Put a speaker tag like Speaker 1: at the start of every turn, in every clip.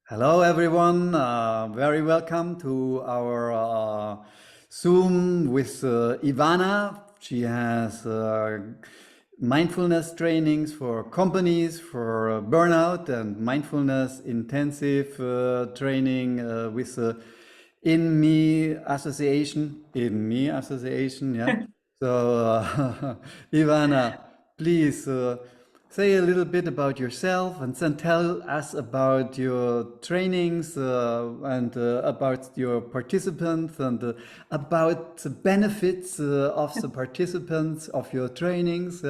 Speaker 1: Hello, everyone. Very welcome to our Zoom with Ivana. She has mindfulness trainings for companies for burnout and mindfulness intensive training with the In Me Association, yeah. So, Ivana, please say a little bit about yourself and then tell us about your trainings and about your participants and about the benefits of the participants of your trainings.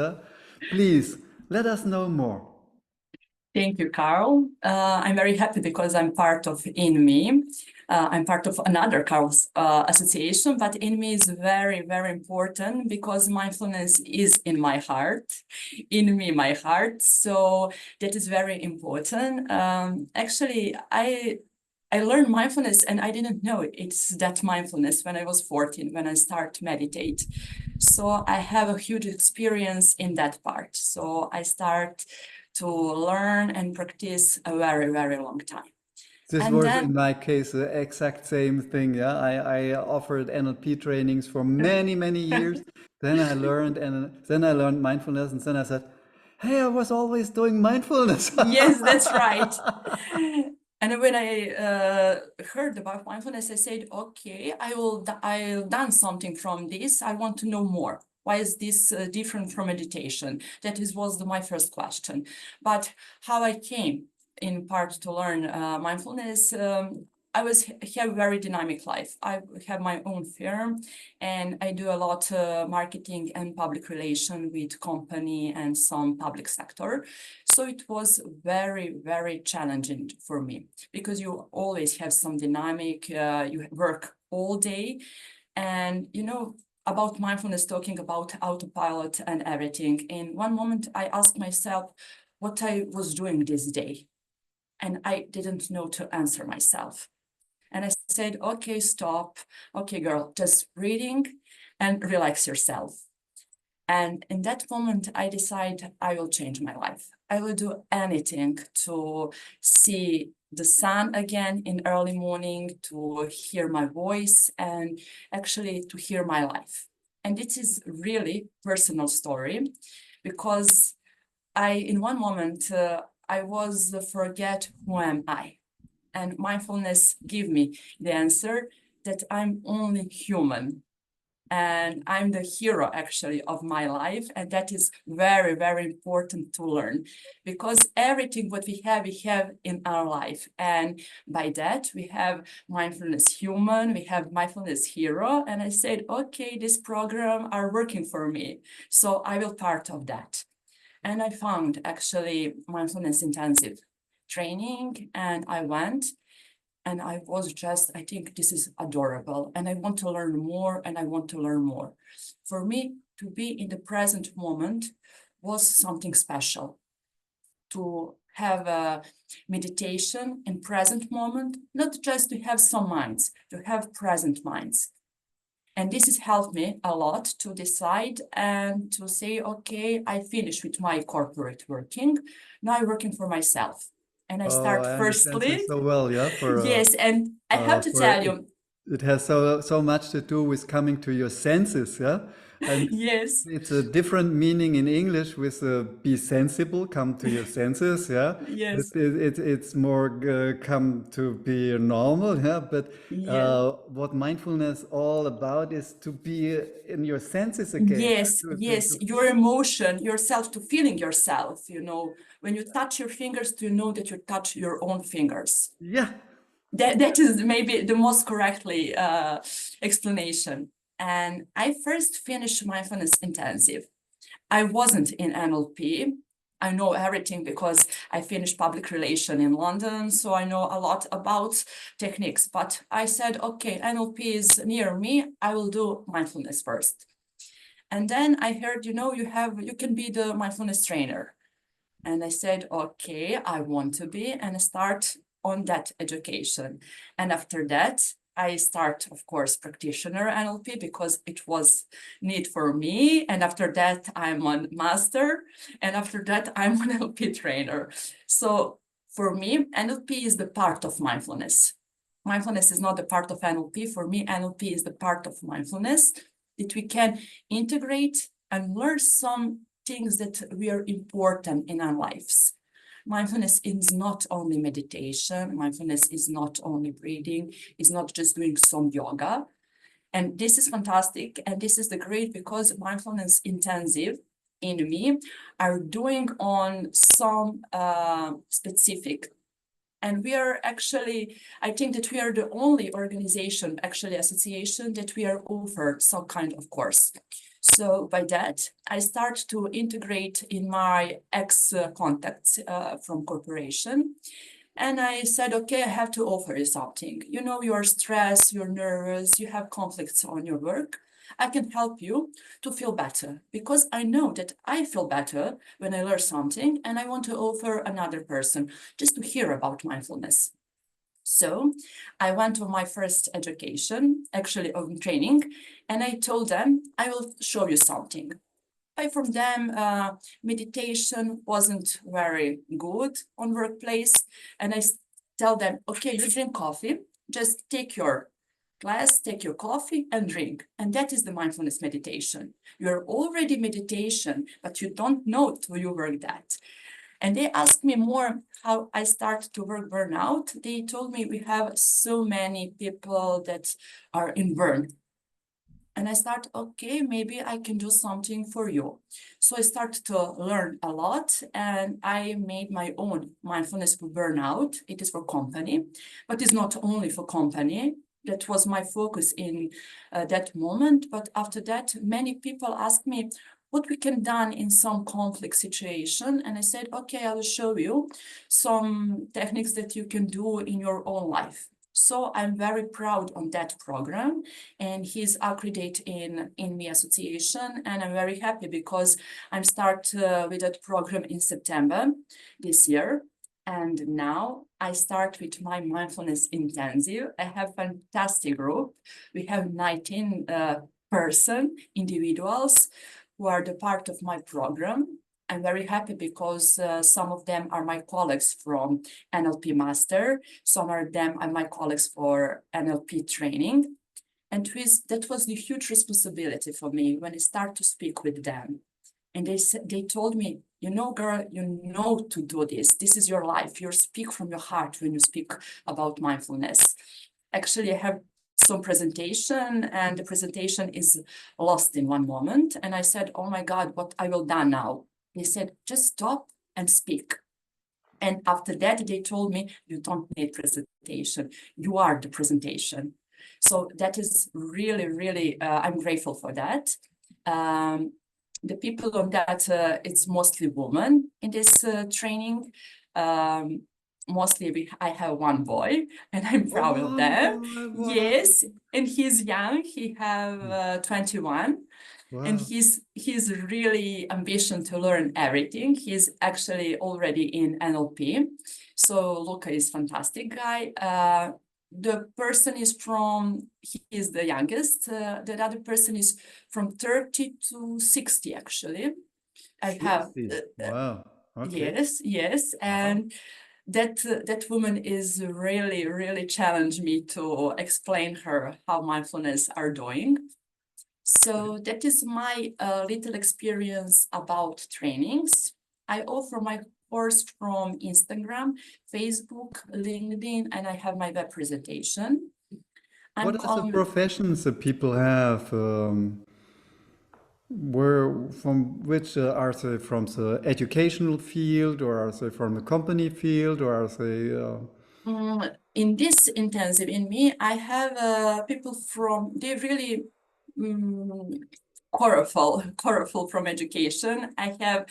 Speaker 1: Please let us know more.
Speaker 2: Thank you, Carl. I'm very happy because I'm part of In Me. I'm part of another Carl's association, but In Me is very, very important because mindfulness is in my heart, in me, my heart. So that is very important. Actually, I learned mindfulness and I didn't know it's that mindfulness when I was 14, when I started meditate. So I have a huge experience in that part. So I start to learn and practice a very, very long time.
Speaker 1: This
Speaker 2: And
Speaker 1: was in
Speaker 2: then,
Speaker 1: my case the exact same thing. Yeah, I offered NLP trainings for many years. Then I learned mindfulness, and then I said, "Hey, I was always doing mindfulness."
Speaker 2: yes, that's right. And when I heard about mindfulness, I said, okay, I'll done something from this. I want to know more. Why is this different from meditation? That was my first question. But how I came in part to learn mindfulness, have a very dynamic life. I have my own firm, and I do a lot marketing and public relation with company and some public sector. So it was very, very challenging for me because you always have some dynamic, you work all day. And, about mindfulness, talking about autopilot and everything. In one moment, I asked myself what I was doing this day. And I didn't know to answer myself. And I said, okay, stop. Okay, girl, just breathing and relax yourself. And in that moment, I decide I will change my life. I will do anything to see the sun again in early morning, to hear my voice, and actually to hear my life. And this is really personal story because in one moment, I was forget who am I? And mindfulness give me the answer that I'm only human and I'm the hero actually of my life. And that is very, very important to learn because everything what we have in our life. And by that, we have mindfulness human, we have mindfulness hero. And I said, okay, this program are working for me. So I will part of that. And I found actually mindfulness intensive training and I went and I was just, I think this is adorable. And I want to learn more and I want to learn more. For me, to be in the present moment was something special. To have a meditation in present moment, not just to have some minds, to have present minds. And this has helped me a lot to decide and to say, okay, I finished with my corporate working. Now I'm working for myself. And I
Speaker 1: Oh,
Speaker 2: start
Speaker 1: I understand this
Speaker 2: firstly.
Speaker 1: so well. Yeah,
Speaker 2: Yes, and I have to
Speaker 1: for
Speaker 2: tell
Speaker 1: it,
Speaker 2: you,
Speaker 1: it has so much to do with coming to your senses. Yeah, and
Speaker 2: yes,
Speaker 1: it's a different meaning in English with be sensible, come to your senses. Yeah,
Speaker 2: yes,
Speaker 1: it's more come to be normal. Yeah, but
Speaker 2: yeah,
Speaker 1: what mindfulness all about is to be in your senses again.
Speaker 2: yes, yes,
Speaker 1: To
Speaker 2: your
Speaker 1: feel.
Speaker 2: emotion, yourself, to feeling yourself, when you touch your fingers, to know that you touch your own fingers.
Speaker 1: Yeah.
Speaker 2: That is maybe the most correctly explanation. And I first finished mindfulness intensive. I wasn't in NLP. I know everything because I finished public relation in London, so I know a lot about techniques. But I said, okay, NLP is near me. I will do mindfulness first. And then I heard, you can be the mindfulness trainer. And I said, okay, I want to be, and I start on that education. And after that, I start, of course, practitioner NLP because it was need for me. And after that, I'm on master. And after that, I'm an NLP trainer. So For me, NLP is the part of mindfulness. Mindfulness is not the part of NLP. For me, NLP is the part of mindfulness that we can integrate and learn some things that we are important in our lives. Mindfulness is not only meditation. Mindfulness is not only breathing. It's not just doing some yoga. And this is fantastic. And this is the great because mindfulness intensive in me are doing on some specific. And we are actually, I think that we are the only organization, actually association, that we are offered some kind of course. So by that, I start to integrate in my ex-contacts from corporation. And I said, okay, I have to offer you something. You know, you're stressed, you're nervous, you have conflicts on your work. I can help you to feel better because I know that I feel better when I learn something and I want to offer another person just to hear about mindfulness. So I went to my first education, actually on training, and I told them, I will show you something. I from them, meditation wasn't very good on workplace. And I tell them, okay, you drink coffee, just take your glass, take your coffee and drink. And that is the mindfulness meditation. You're already meditation, but you don't know till you work that. And they asked me more how I start to work burnout. They told me we have so many people that are in burn. And I start, okay, maybe I can do something for you. So I started to learn a lot and I made my own mindfulness for burnout. It is for company, but it's not only for company. That was my focus in that moment. But after that, many people asked me what we can done in some conflict situation. And I said, okay, I will show you some techniques that you can do in your own life. So I'm very proud on that program and he's accredited in me association and I'm very happy because I'm start with that program in September this year. And now I start with my mindfulness intensive. I have fantastic group. We have 19 individuals who are the part of my program. I'm very happy because some of them are my colleagues from NLP Master. Some of them are my colleagues for NLP training. And that was the huge responsibility for me when I start to speak with them. And they told me, you know, girl, you know to do this. This is your life. You speak from your heart when you speak about mindfulness. Actually, I have some presentation and the presentation is lost in one moment. And I said, oh my God, what I will do now? They said, just stop and speak. And after that, they told me, you don't need presentation. You are the presentation. So that is really, really, I'm grateful for that. The people on that, it's mostly women in this training. Mostly I have one boy and I'm proud of
Speaker 1: One
Speaker 2: them.
Speaker 1: boy, wow.
Speaker 2: Yes, and he's young, he have 21 and
Speaker 1: Wow.
Speaker 2: he's really ambition to learn everything. He's actually already in NLP. So Luca is fantastic guy. The person is from, he is the youngest. The other person is from 30 to 60 actually. I have
Speaker 1: 60. Wow. Okay.
Speaker 2: yes,
Speaker 1: Wow.
Speaker 2: and that woman is really, really challenged me to explain her how mindfulness are doing. So that is my little experience about trainings. I offer my course from Instagram, Facebook, LinkedIn, and I have my web presentation. I'm
Speaker 1: What are the
Speaker 2: calling,
Speaker 1: professions that people have? Where from which are they from the educational field, or are they from the company field, or are they?
Speaker 2: in this intensive in me, I have people from, they really colorful from education. I have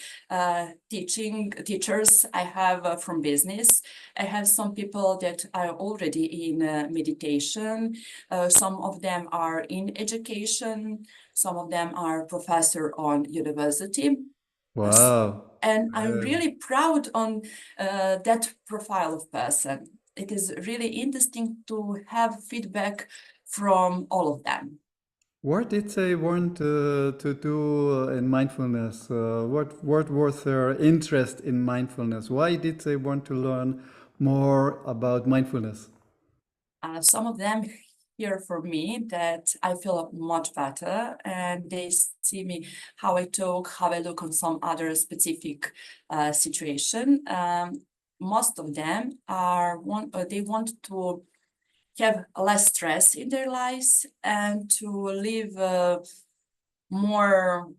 Speaker 2: teachers, I have from business. I have some people that are already in meditation. Some of them are in education. Some of them are professor on university.
Speaker 1: Wow.
Speaker 2: And I'm really proud on that profile of person. It is really interesting to have feedback from all of them.
Speaker 1: What did they want to do in mindfulness? What was their interest in mindfulness? Why did they want to learn more about mindfulness?
Speaker 2: Some of them hear from me that I feel much better, and they see me how I talk, how I look on some other specific situation. Most of them they want to have less stress in their lives and to live more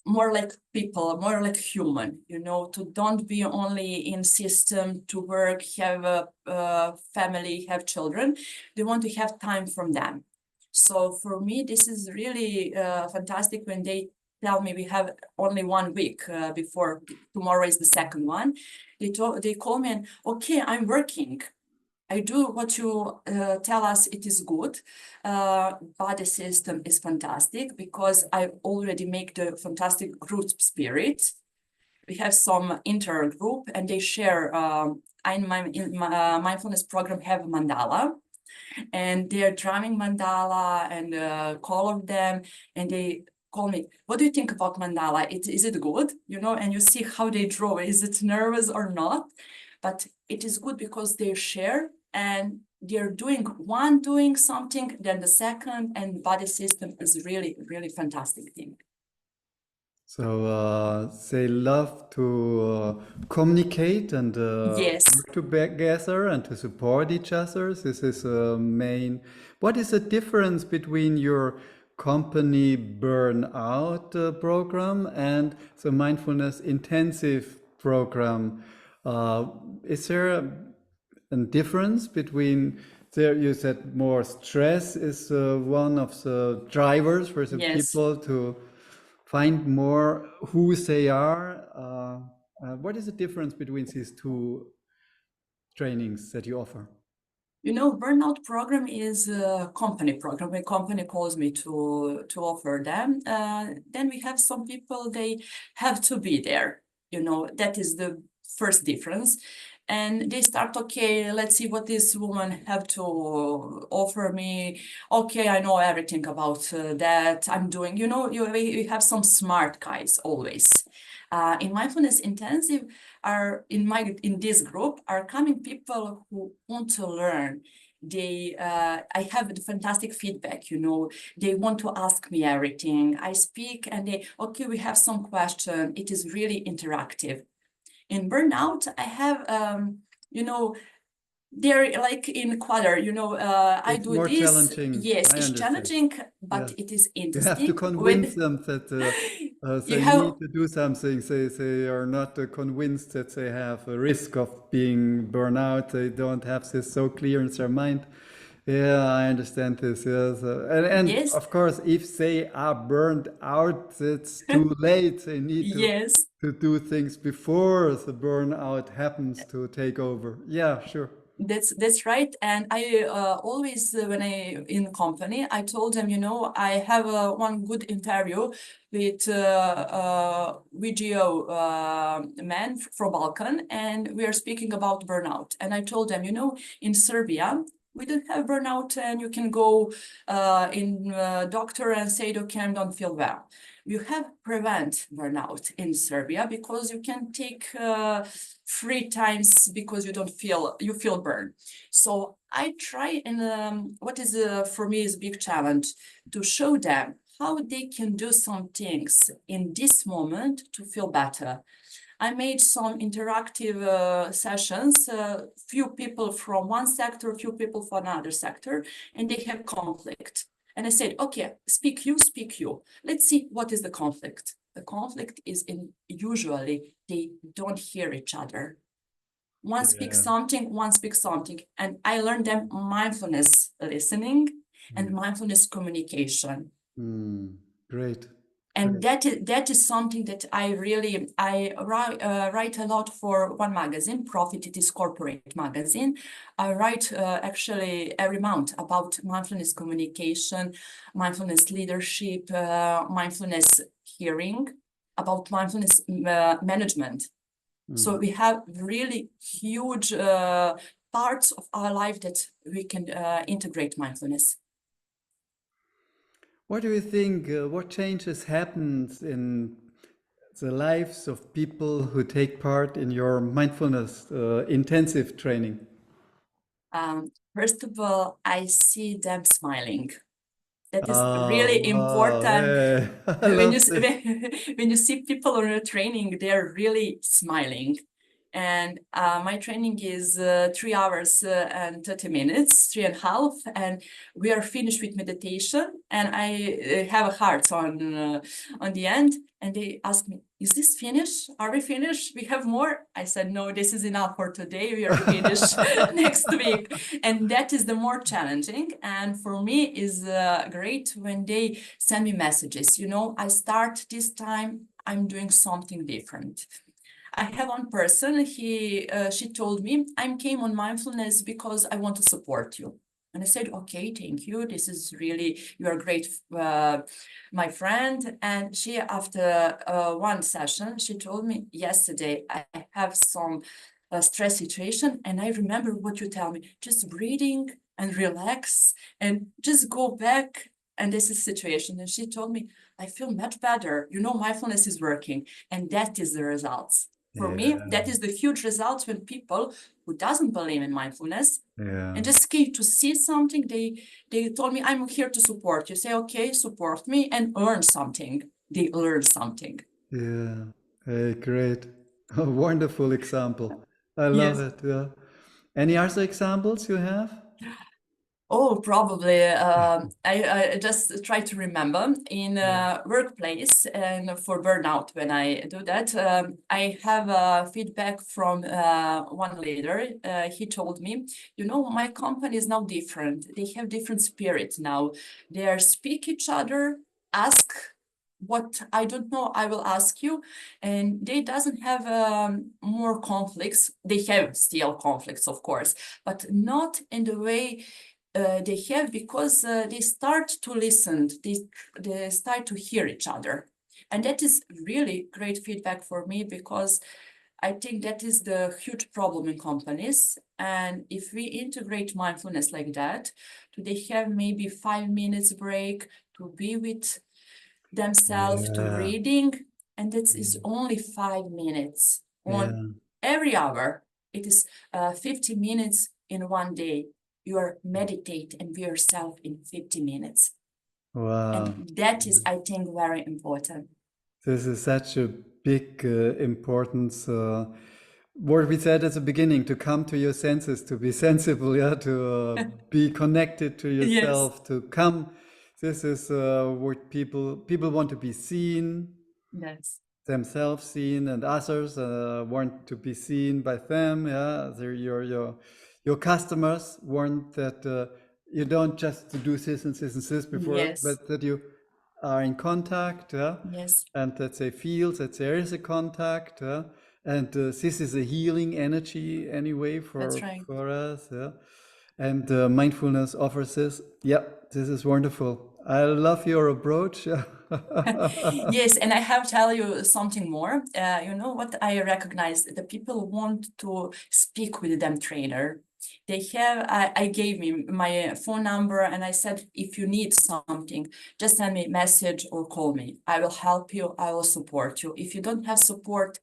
Speaker 2: like people, more like human, to don't be only in system to work, have a family, have children. They want to have time from them. So for me, this is really fantastic when they tell me we have only 1 week before tomorrow is the second one. They call me and, okay, I'm working. I do what you tell us it is good. Body system is fantastic because I already make the fantastic group spirit. We have some intergroup and they share. In my mindfulness program have mandala and they're drawing mandala and color them and they call me, what do you think about mandala? Is it good? And you see how they draw. Is it nervous or not? But it is good because they share and they're doing something, then the second, and body system is really, really fantastic thing.
Speaker 1: So they love to communicate and
Speaker 2: Yes.
Speaker 1: work together and to support each other. This is a main. What is the difference between your company burnout program and the mindfulness intensive program? Uh, is there a difference between there? You said more stress is one of the drivers for the
Speaker 2: Yes.
Speaker 1: people to find more who they are. What is the difference between these two trainings that you offer?
Speaker 2: Burnout program is a company program. A company calls me to offer them. Then we have some people, they have to be there. That is the first difference. And they start, okay, let's see what this woman have to offer me. Okay, I know everything about that. I'm doing, we have some smart guys always. In mindfulness intensive, in this group are coming people who want to learn. I have the fantastic feedback, they want to ask me everything. I speak and okay, we have some question. It is really interactive. In burnout, I have they're like in quarter, I
Speaker 1: It's
Speaker 2: do
Speaker 1: more
Speaker 2: this.
Speaker 1: challenging.
Speaker 2: Yes,
Speaker 1: I
Speaker 2: it's
Speaker 1: understand.
Speaker 2: challenging,
Speaker 1: Yeah.
Speaker 2: but it is
Speaker 1: You have to
Speaker 2: interesting
Speaker 1: convince
Speaker 2: when
Speaker 1: them that
Speaker 2: you
Speaker 1: they
Speaker 2: have.
Speaker 1: need to do something. They are not convinced that they have a risk of being burned out. They don't have this so clear in their mind. Yeah, I understand this. Yes. And
Speaker 2: Yes.
Speaker 1: of course, if they are burned out, it's too late. They need
Speaker 2: Yes.
Speaker 1: to do things before the burnout happens to take over. Yeah, sure.
Speaker 2: That's right. And I always, when I in company, I told them, I have one good interview with VGO man from Balkan, and we are speaking about burnout. And I told them, in Serbia, we don't have burnout, and you can go in doctor and say, okay, I don't feel well. You have prevent burnout in Serbia because you can take 3 times because you feel burned. So I try and what is for me is a big challenge to show them how they can do some things in this moment to feel better. I made some interactive sessions, few people from one sector, few people from another sector, and they have conflict. And I said, okay, speak you. Let's see what is the conflict. The conflict is usually they don't hear each other. One speaks
Speaker 1: Yeah.
Speaker 2: something, one speaks something. And I learned them mindfulness listening and
Speaker 1: Mm.
Speaker 2: mindfulness communication.
Speaker 1: Mm. Great.
Speaker 2: And
Speaker 1: Great.
Speaker 2: that is something that I write a lot for one magazine, Profit. It is corporate magazine. I write actually every month about mindfulness communication, mindfulness leadership, mindfulness hearing, about mindfulness management. So
Speaker 1: Mm.
Speaker 2: we have really huge parts of our life that we can integrate mindfulness.
Speaker 1: What do you think? What changes happens in the lives of people who take part in your mindfulness intensive training?
Speaker 2: First of all, I see them smiling. That is
Speaker 1: Oh,
Speaker 2: really
Speaker 1: wow.
Speaker 2: important.
Speaker 1: Hey, I
Speaker 2: When you
Speaker 1: love this.
Speaker 2: when you see people on a training, they're really smiling. And my training is 3 hours and 30 minutes, 3.5, and we are finished with meditation. And I have a heart on the end, and they ask me, "Is this finished? Are we finished? We have more?" I said, "No, this is enough for today. We are finished next week." And that is the more challenging. And for me is great when they send me messages. I start this time. I'm doing something different. I have one person, she told me, I came on mindfulness because I want to support you. And I said, okay, thank you. This is really, you are great, my friend. And she, after one session, she told me yesterday, I have some stress situation. And I remember what you tell me, just breathing and relax and just go back. And this is situation. And she told me, I feel much better. Mindfulness is working. And that is the results. For me,
Speaker 1: Yeah,
Speaker 2: that is the huge results when people who doesn't believe in mindfulness
Speaker 1: yeah,
Speaker 2: and just came to see something, they told me, I'm here to support you. Say, okay, support me and earn something. They learn something.
Speaker 1: yeah. Hey, great. A wonderful example. I love
Speaker 2: Yes.
Speaker 1: it. Yeah. Any other examples you have?
Speaker 2: Oh, probably. I just try to remember in
Speaker 1: Yeah.
Speaker 2: workplace and for burnout when I do that. I have feedback from one leader. He told me, my company is now different. They have different spirit now. They are speak each other, ask what I don't know, I will ask you. And they doesn't have more conflicts. They have still conflicts, of course, but not in the way they have because they start to listen, they start to hear each other. And that is really great feedback for me because I think that is the huge problem in companies. And if we integrate mindfulness like that, do they have maybe 5 minutes break to be with themselves, to
Speaker 1: Yeah,
Speaker 2: reading, and that is only 5 minutes on
Speaker 1: yeah.
Speaker 2: every hour. It is 50 minutes in one day. You are meditate and be yourself in 50 minutes. And
Speaker 1: Wow.
Speaker 2: that is, I think, very important.
Speaker 1: This is such a big importance. What we said at the beginning, to come to your senses, to be sensible, yeah, to be connected to
Speaker 2: Yes,
Speaker 1: yourself, to come. This is what people want to be seen,
Speaker 2: yes,
Speaker 1: themselves seen, and others want to be seen by them. Yeah, your customers want that you don't just to do this and this and this before,
Speaker 2: yes,
Speaker 1: but that you are in contact. Yeah,
Speaker 2: yes,
Speaker 1: and that they feel that there is a contact. Yeah, and this is a healing energy anyway
Speaker 2: that's right.
Speaker 1: for us. Yeah, and mindfulness offers this. Yeah, this is wonderful. I love your approach. Yeah.
Speaker 2: Yes, and I have to tell you something more. You know what I recognize? The people want to speak with them trainer. I gave me my phone number and I said, if you need something, just send me a message or call me. I will help you. I will support you. If you don't have support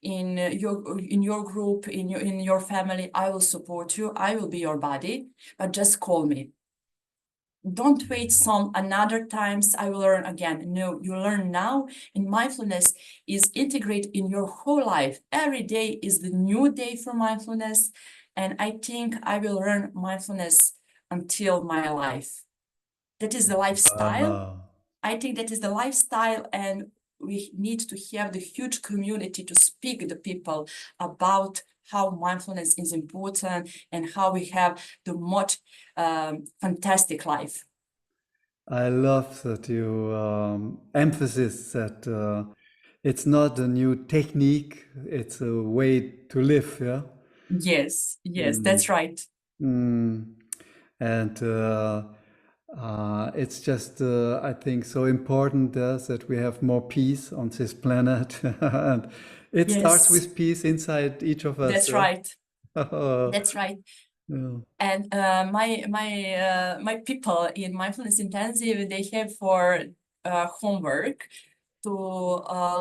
Speaker 2: in your group, in your family, I will support you. I will be your body, but just call me. Don't wait some another times I will learn again. No, you learn now. And mindfulness is integrated in your whole life. Every day is the new day for mindfulness. And I think I will learn mindfulness until my life. That is the lifestyle.
Speaker 1: Wow.
Speaker 2: I think that is the lifestyle, and we need to have the huge community to speak to the people about how mindfulness is important and how we have the much fantastic life.
Speaker 1: I love that you emphasis that it's not a new technique, it's a way to live, yeah?
Speaker 2: Yes, yes,
Speaker 1: Mm.
Speaker 2: that's right.
Speaker 1: Mm. And it's just, I think, so important that we have more peace on this planet. And it starts
Speaker 2: Yes,
Speaker 1: with peace inside each of us,
Speaker 2: that's
Speaker 1: yeah?
Speaker 2: right. That's right.
Speaker 1: Yeah.
Speaker 2: And my people in mindfulness intensive, they have for homework to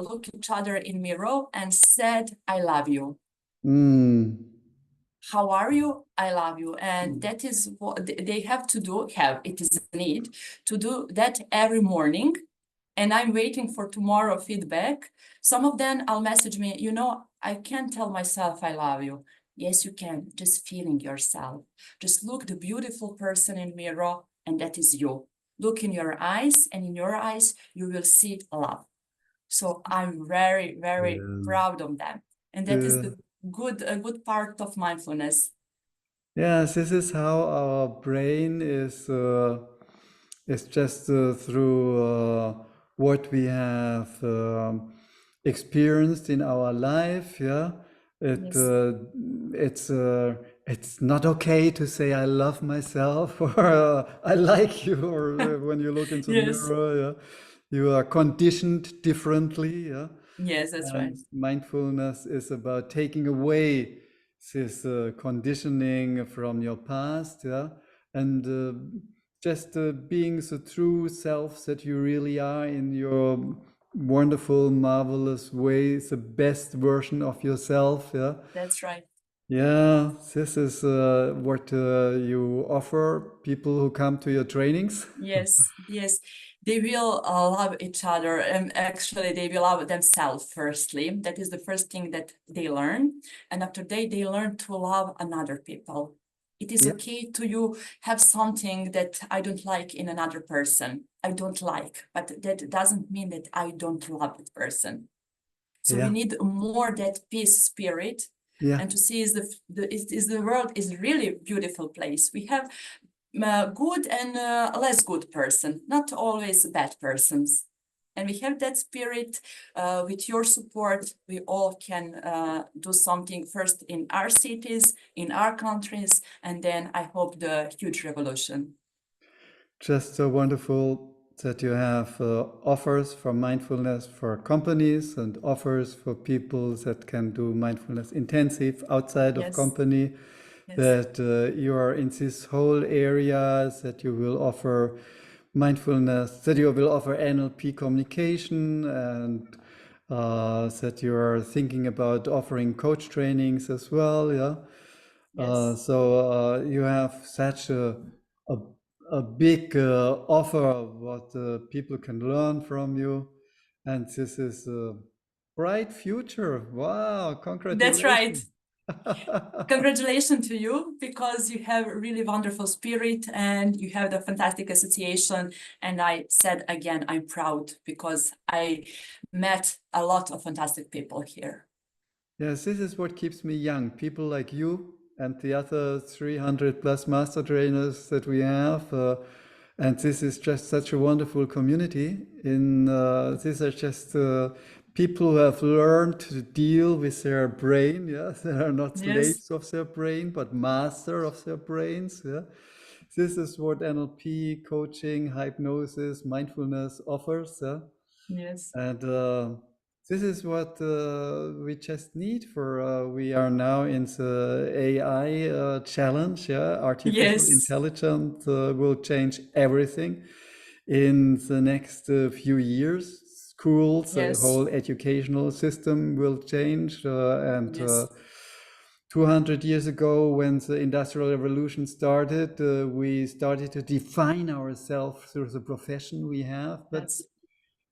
Speaker 2: look each other in mirror and said, "I love you."
Speaker 1: Mm.
Speaker 2: How are you? I love you. And that is what they have to do. Have it is a need to do that every morning. And I'm waiting for tomorrow feedback. Some of them I'll message me, I can't tell myself I love you. Yes, you can. Just feeling yourself. Just look the beautiful person in mirror, and that is you. Look in your eyes, and in your eyes, you will see love. So I'm very, very
Speaker 1: Yeah.
Speaker 2: proud of them. And that is
Speaker 1: Yeah.
Speaker 2: the a good part of mindfulness.
Speaker 1: Yes, this is how our brain is just through what we have experienced in our life. Yeah, it
Speaker 2: Yes.
Speaker 1: it's not okay to say I love myself or I like you, or when you look into the
Speaker 2: Yes.
Speaker 1: mirror. Yeah, you are conditioned differently. Yeah,
Speaker 2: Yes, that's right.
Speaker 1: and mindfulness is about taking away this conditioning from your past, yeah, and just being the true self that you really are in your wonderful, marvelous way, the best version of yourself, yeah.
Speaker 2: That's right.
Speaker 1: Yeah, this is what you offer people who come to your trainings.
Speaker 2: Yes, yes, they will love each other, and actually they will love themselves firstly. That is the first thing that they learn, and after they learn to love another people. It is
Speaker 1: Yeah,
Speaker 2: okay to you have something that I don't like in another person. I don't like, but that doesn't mean that I don't love that person. So we
Speaker 1: yeah,
Speaker 2: need more that peace spirit,
Speaker 1: yeah.
Speaker 2: and to see is the world is really beautiful place. We have good and less good person, not always bad persons. And we have that spirit. With your support, we all can do something first in our cities, in our countries, and then I hope the huge revolution.
Speaker 1: Just so wonderful that you have offers for mindfulness for companies and offers for people that can do mindfulness intensive outside of
Speaker 2: Yes,
Speaker 1: company,
Speaker 2: yes,
Speaker 1: that you are in this whole area, that you will offer mindfulness, that you will offer NLP communication, and that you are thinking about offering coach trainings as well, yeah.
Speaker 2: yes,
Speaker 1: You have such a, a big offer of what people can learn from you, and this is a bright future. Wow,
Speaker 2: that's right.
Speaker 1: congratulations.
Speaker 2: Congratulations to you because you have a really wonderful spirit and you have the fantastic association. And I said again, I'm proud because I met a lot of fantastic people here.
Speaker 1: Yes, this is what keeps me young. People like you and the other 300 plus master trainers that we have. And this is just such a wonderful community. These are just people who have learned to deal with their brain. Yeah, they are not
Speaker 2: Yes,
Speaker 1: slaves of their brain, but master of their brains. Yeah, this is what NLP, coaching, hypnosis, mindfulness offers. Yeah?
Speaker 2: yes,
Speaker 1: And this is what we just need for. We are now in the AI challenge. Yeah, artificial
Speaker 2: yes,
Speaker 1: intelligence will change everything in the next few years. Schools, the
Speaker 2: yes,
Speaker 1: whole educational system will change, and
Speaker 2: yes,
Speaker 1: 200 years ago, when the Industrial Revolution started, we started to define ourselves through the profession we have. But
Speaker 2: that's,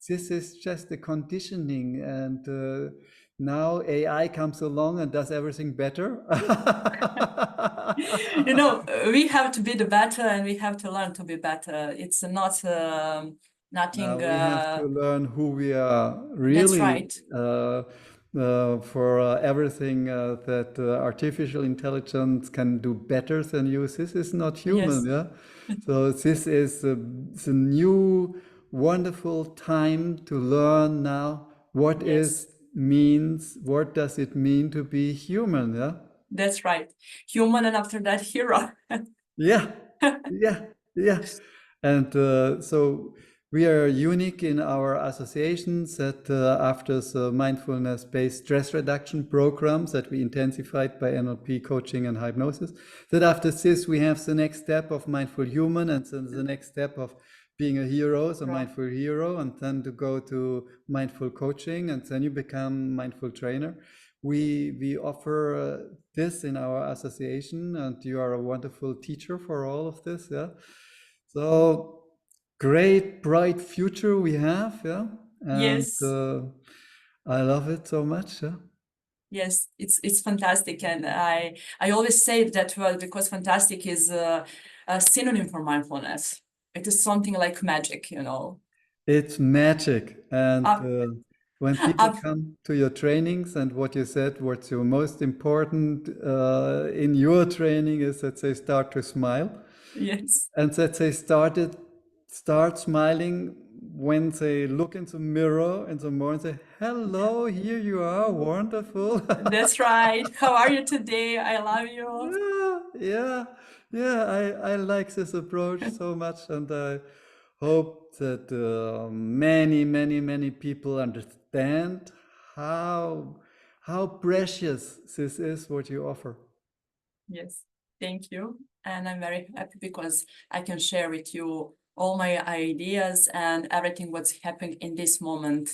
Speaker 1: this is just the conditioning, and now AI comes along and does everything better.
Speaker 2: we have to be the better and we have to learn to be better. It's not
Speaker 1: Now
Speaker 2: nothing,
Speaker 1: we have to learn who we are
Speaker 2: that's
Speaker 1: really
Speaker 2: right.
Speaker 1: for everything that artificial intelligence can do better than you. This is not human,
Speaker 2: Yes,
Speaker 1: yeah. So this is the new wonderful time to learn now
Speaker 2: yes,
Speaker 1: what does it mean to be human, yeah.
Speaker 2: that's right. Human and after that, hero.
Speaker 1: Yeah, yeah, yeah. And so We are unique in our associations that after the mindfulness-based stress reduction programs that we intensified by NLP coaching and hypnosis, that after this we have the next step of mindful human and then the next step of being a hero, so
Speaker 2: Right.
Speaker 1: mindful hero, and then to go to mindful coaching and then you become mindful trainer. We offer this in our association and you are a wonderful teacher for all of this, yeah. So great bright future we have, yeah, and
Speaker 2: Yes.
Speaker 1: I love it so much, yeah.
Speaker 2: Yes, it's fantastic, and I always say that word because fantastic is a synonym for mindfulness. It is something like magic, you know.
Speaker 1: It's magic, and
Speaker 2: Up,
Speaker 1: when people
Speaker 2: up,
Speaker 1: come to your trainings and what you said, what's your most important in your training is that they start to smile
Speaker 2: yes,
Speaker 1: and that they start smiling when they look in the mirror in the morning and say,
Speaker 2: yeah,
Speaker 1: hello, here you are, wonderful.
Speaker 2: that's right. How are you today? I love you.
Speaker 1: Yeah, yeah, yeah. I like this approach so much, and I hope that many people understand how how precious this is what you offer.
Speaker 2: Yes, thank you, and I'm very happy because I can share with you all my ideas and everything what's happening in this moment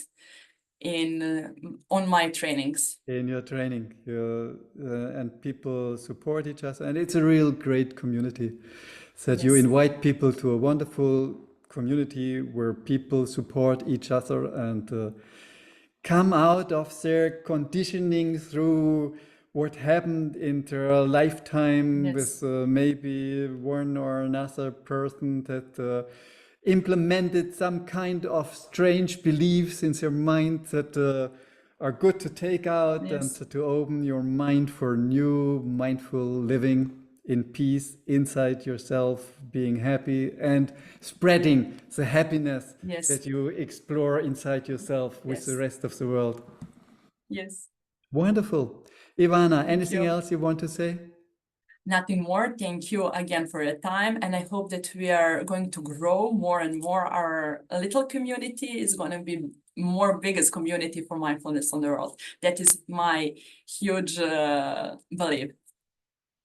Speaker 2: in on my trainings.
Speaker 1: In your training, and people support each other, and it's a real great community. That you
Speaker 2: Yes,
Speaker 1: invite people to a wonderful community where people support each other and come out of their conditioning through what happened in their lifetime with
Speaker 2: yes,
Speaker 1: maybe one or another person that implemented some kind of strange beliefs in their mind that are good to take out and
Speaker 2: yes,
Speaker 1: to open your mind for new mindful living in peace inside yourself, being happy and spreading the happiness
Speaker 2: yes,
Speaker 1: that you explore inside yourself with the
Speaker 2: yes,
Speaker 1: rest of the world.
Speaker 2: yes.
Speaker 1: Wonderful. Ivana,
Speaker 2: Thank
Speaker 1: anything
Speaker 2: you.
Speaker 1: else you want to say?
Speaker 2: Nothing more. Thank you again for your time. And I hope that we are going to grow more and more. Our little community is going to be more biggest community for mindfulness on the world. That is my huge belief.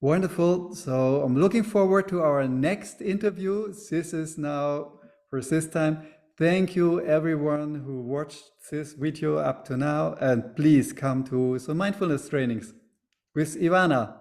Speaker 1: Wonderful. So I'm looking forward to our next interview. This is now for this time. Thank you, everyone who watched this video up to now. And please come to some mindfulness trainings with Ivana.